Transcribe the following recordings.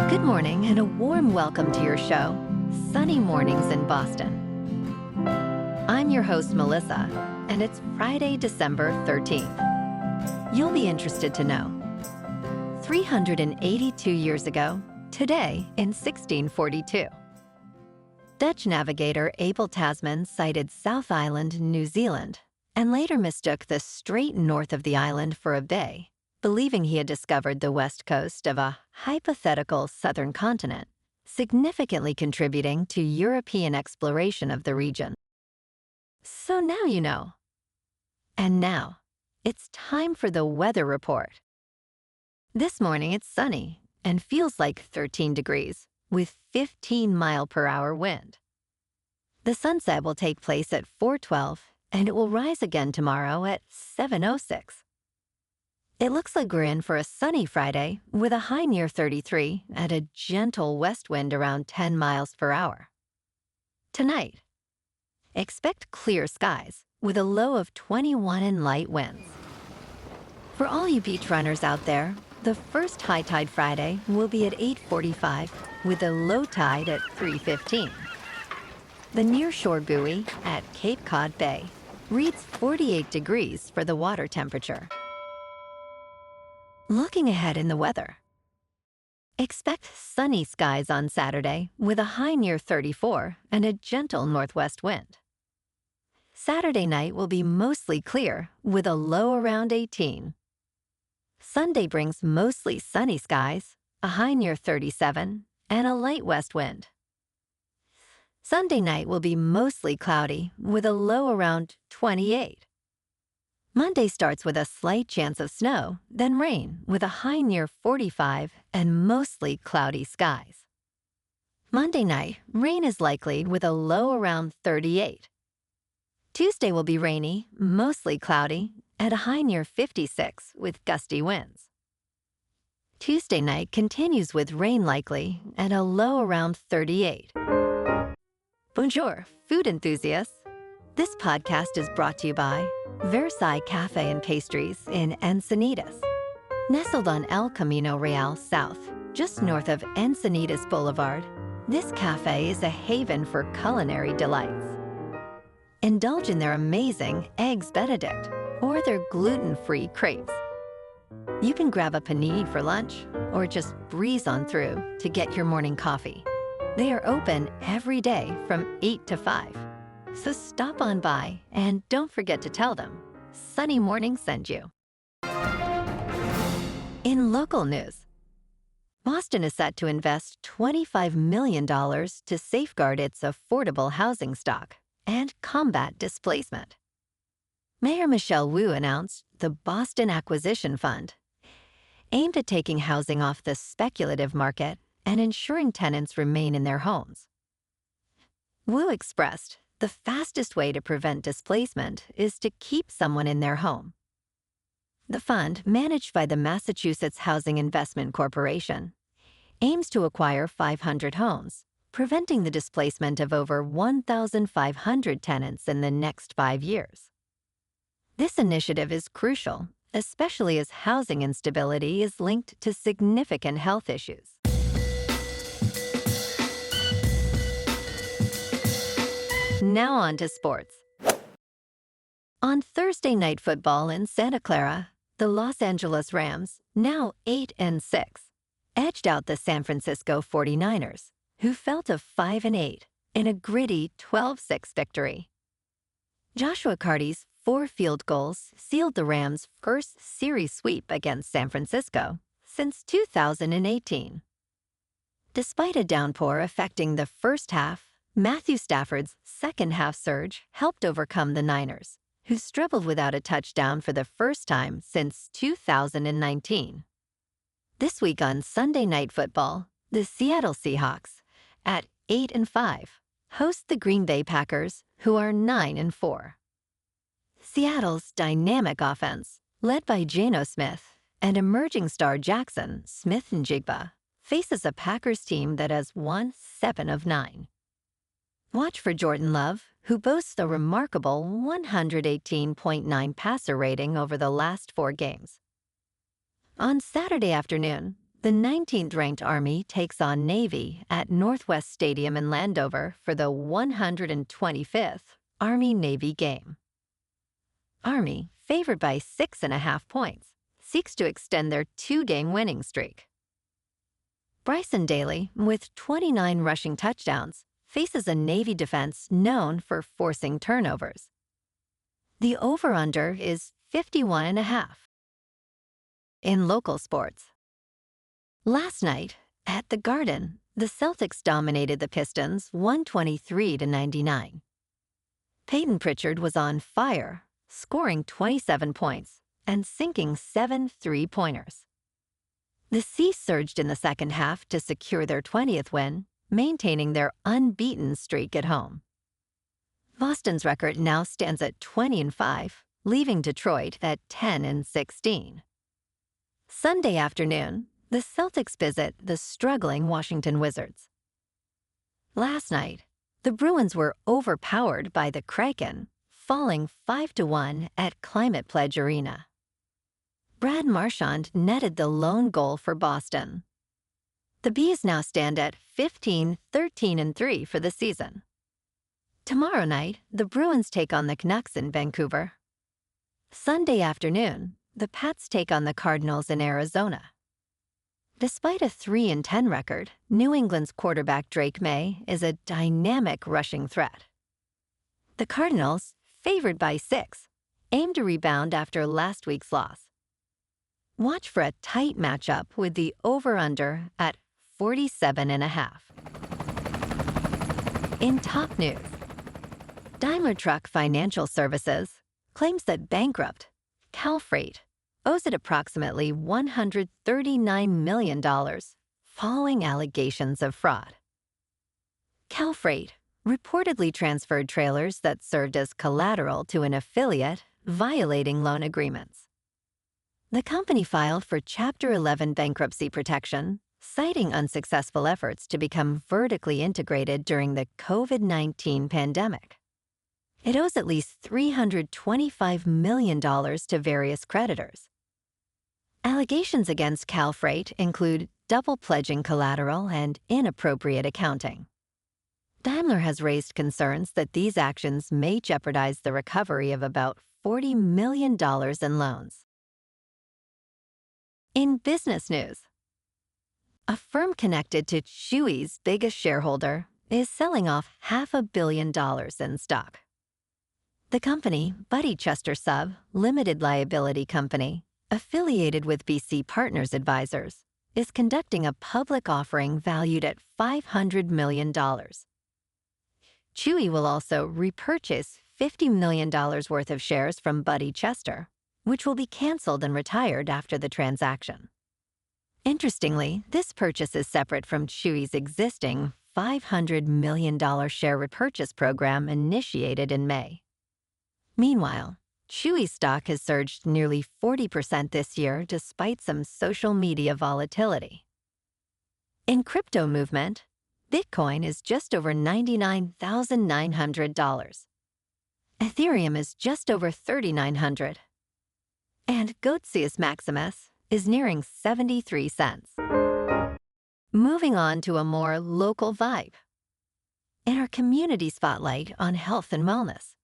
Good morning and a warm welcome to your show, Sunny Mornings in Boston. I'm your host, Melissa, and it's Friday, December 13th. You'll be interested to know. 382 years ago, today in 1642, Dutch navigator Abel Tasman sighted South Island, New Zealand, and later mistook the strait north of the island for a bay, believing he had discovered the west coast of a hypothetical southern continent, significantly contributing to European exploration of the region. So now you know. And now, it's time for the weather report. This morning it's sunny and feels like 13 degrees with 15-mile-per-hour wind. The sunset will take place at 4:12 and it will rise again tomorrow at 7:06. It looks like we're in for a sunny Friday with a high near 33 and a gentle west wind around 10 miles per hour. Tonight, expect clear skies with a low of 21 and light winds. For all you beach runners out there, the first high tide Friday will be at 8:45 with a low tide at 3:15. The nearshore buoy at Cape Cod Bay reads 48 degrees for the water temperature. Looking ahead in the weather. Expect sunny skies on Saturday with a high near 34 and a gentle northwest wind. Saturday night will be mostly clear with a low around 18. Sunday brings mostly sunny skies, a high near 37, and a light west wind. Sunday night will be mostly cloudy with a low around 28. Monday starts with a slight chance of snow, then rain with a high near 45 and mostly cloudy skies. Monday night, rain is likely with a low around 38. Tuesday will be rainy, mostly cloudy, at a high near 56 with gusty winds. Tuesday night continues with rain likely and a low around 38. Bonjour, food enthusiasts. This podcast is brought to you by Versailles Cafe and Pastries in Encinitas. Nestled on El Camino Real South, just north of Encinitas Boulevard, this cafe is a haven for culinary delights. Indulge in their amazing Eggs Benedict or their gluten-free crepes. You can grab a panini for lunch or just breeze on through to get your morning coffee. They are open every day from 8 to 5. So stop on by and don't forget to tell them Sunny Morning sent you. In local news, Boston is set to invest $25 million to safeguard its affordable housing stock and combat displacement. Mayor Michelle Wu announced the Boston Acquisition Fund, aimed at taking housing off the speculative market and ensuring tenants remain in their homes. Wu expressed the fastest way to prevent displacement is to keep someone in their home. The fund, managed by the Massachusetts Housing Investment Corporation, aims to acquire 500 homes, preventing the displacement of over 1,500 tenants in the next 5 years. This initiative is crucial, especially as housing instability is linked to significant health issues. Now on to sports. On Thursday Night Football in Santa Clara, the Los Angeles Rams, now 8-6, edged out the San Francisco 49ers, who fell to 5-8 in a gritty 12-6 victory. Joshua Karty's 4 field goals sealed the Rams' first series sweep against San Francisco since 2018. Despite a downpour affecting the first half, Matthew Stafford's second-half surge helped overcome the Niners, who struggled without a touchdown for the first time since 2019. This week on Sunday Night Football, the Seattle Seahawks, at 8-5, host the Green Bay Packers, who are 9-4. Seattle's dynamic offense, led by Geno Smith and emerging star Jackson Smith-Njigba, faces a Packers team that has won 7 of 9. Watch for Jordan Love, who boasts a remarkable 118.9 passer rating over the last 4 games. On Saturday afternoon, the 19th-ranked Army takes on Navy at Northwest Stadium in Landover for the 125th Army-Navy game. Army, favored by 6.5 points, seeks to extend their 2-game winning streak. Bryson Daly, with 29 rushing touchdowns, faces a Navy defense known for forcing turnovers. The over-under is 51.5. In local sports. Last night, at the Garden, the Celtics dominated the Pistons 123-99. Peyton Pritchard was on fire, scoring 27 points and sinking 7 3-pointers. The Sea surged in the second half to secure their 20th win, maintaining their unbeaten streak at home. Boston's record now stands at 20-5, leaving Detroit at 10-16. Sunday afternoon, the Celtics visit the struggling Washington Wizards. Last night, the Bruins were overpowered by the Kraken, falling 5-1 at Climate Pledge Arena. Brad Marchand netted the lone goal for Boston. The Bees now stand at 15-13-3 for the season. Tomorrow night, the Bruins take on the Canucks in Vancouver. Sunday afternoon, the Pats take on the Cardinals in Arizona. Despite a 3-10 record, New England's quarterback Drake May is a dynamic rushing threat. The Cardinals, favored by 6, aim to rebound after last week's loss. Watch for a tight matchup with the over-under at 47.5. In top news, Daimler Truck Financial Services claims that bankrupt Calfreight owes it approximately $139 million following allegations of fraud. Calfreight reportedly transferred trailers that served as collateral to an affiliate, violating loan agreements. The company filed for Chapter 11 bankruptcy protection, citing unsuccessful efforts to become vertically integrated during the COVID-19 pandemic. It owes at least $325 million to various creditors. Allegations against Calfreight include double pledging collateral and inappropriate accounting. Daimler has raised concerns that these actions may jeopardize the recovery of about $40 million in loans. In business news, a firm connected to Chewy's biggest shareholder is selling off $500 million in stock. The company, Buddy Chester Sub Limited Liability Company, affiliated with BC Partners Advisors, is conducting a public offering valued at $500 million. Chewy will also repurchase $50 million worth of shares from Buddy Chester, which will be canceled and retired after the transaction. Interestingly, this purchase is separate from Chewy's existing $500 million share repurchase program initiated in May. Meanwhile, Chewy stock has surged nearly 40% this year despite some social media volatility. In crypto movement, Bitcoin is just over $99,900. Ethereum is just over $3,900. And Goatsius Maximus is nearing 73 cents. Moving on to a more local vibe. In our community spotlight on health and wellness,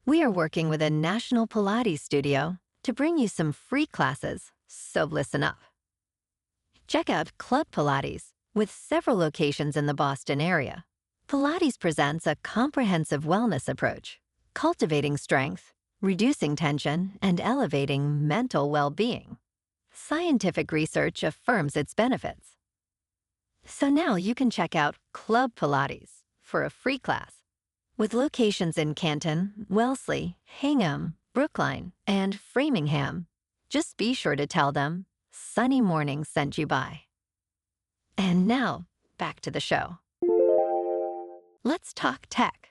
we are working with a national Pilates studio to bring you some free classes, so listen up. Check out Club Pilates, with several locations in the Boston area. Pilates presents a comprehensive wellness approach, cultivating strength, reducing tension, and elevating mental well-being. Scientific research affirms its benefits. So now you can check out Club Pilates for a free class. With locations in Canton, Wellesley, Hingham, Brookline, and Framingham, just be sure to tell them Sunny Morning sent you by. And now, back to the show. Let's talk tech.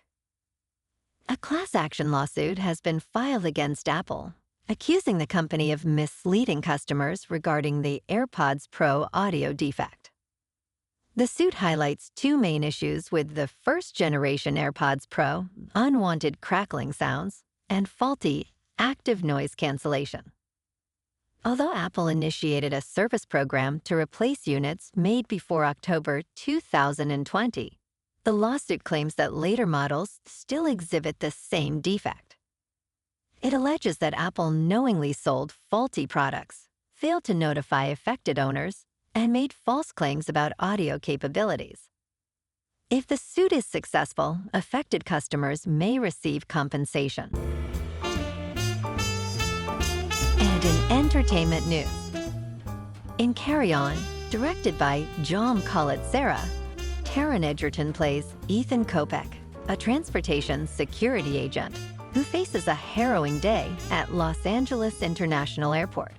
A class action lawsuit has been filed against Apple, accusing the company of misleading customers regarding the AirPods Pro audio defect. The suit highlights two main issues with the first-generation AirPods Pro, unwanted crackling sounds, and faulty active noise cancellation. Although Apple initiated a service program to replace units made before October 2020, the lawsuit claims that later models still exhibit the same defect. It alleges that Apple knowingly sold faulty products, failed to notify affected owners, and made false claims about audio capabilities. If the suit is successful, affected customers may receive compensation. And in entertainment news, in Carry On, directed by John Sarah, Taron Egerton plays Ethan Kopech, a transportation security agent who faces a harrowing day at Los Angeles International Airport.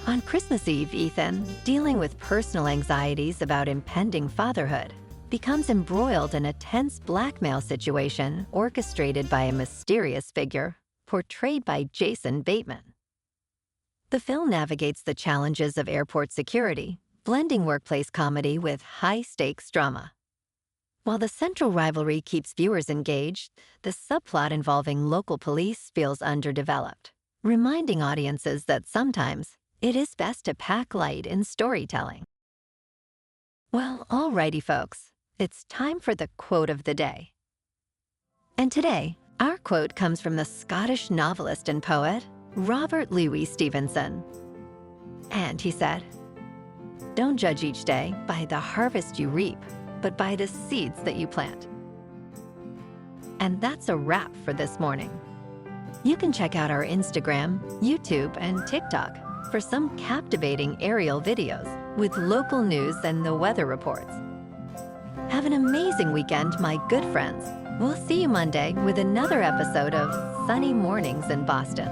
On Christmas Eve, Ethan, dealing with personal anxieties about impending fatherhood, becomes embroiled in a tense blackmail situation orchestrated by a mysterious figure portrayed by Jason Bateman. The film navigates the challenges of airport security, blending workplace comedy with high-stakes drama. While the central rivalry keeps viewers engaged, the subplot involving local police feels underdeveloped, reminding audiences that sometimes it is best to pack light in storytelling. Well, alrighty, folks, it's time for the quote of the day. And today, our quote comes from the Scottish novelist and poet, Robert Louis Stevenson. And he said, "Don't judge each day by the harvest you reap, but by the seeds that you plant." And that's a wrap for this morning. You can check out our Instagram, YouTube, and TikTok for some captivating aerial videos with local news and the weather reports. Have an amazing weekend, my good friends. We'll see you Monday with another episode of Sunny Mornings in Boston.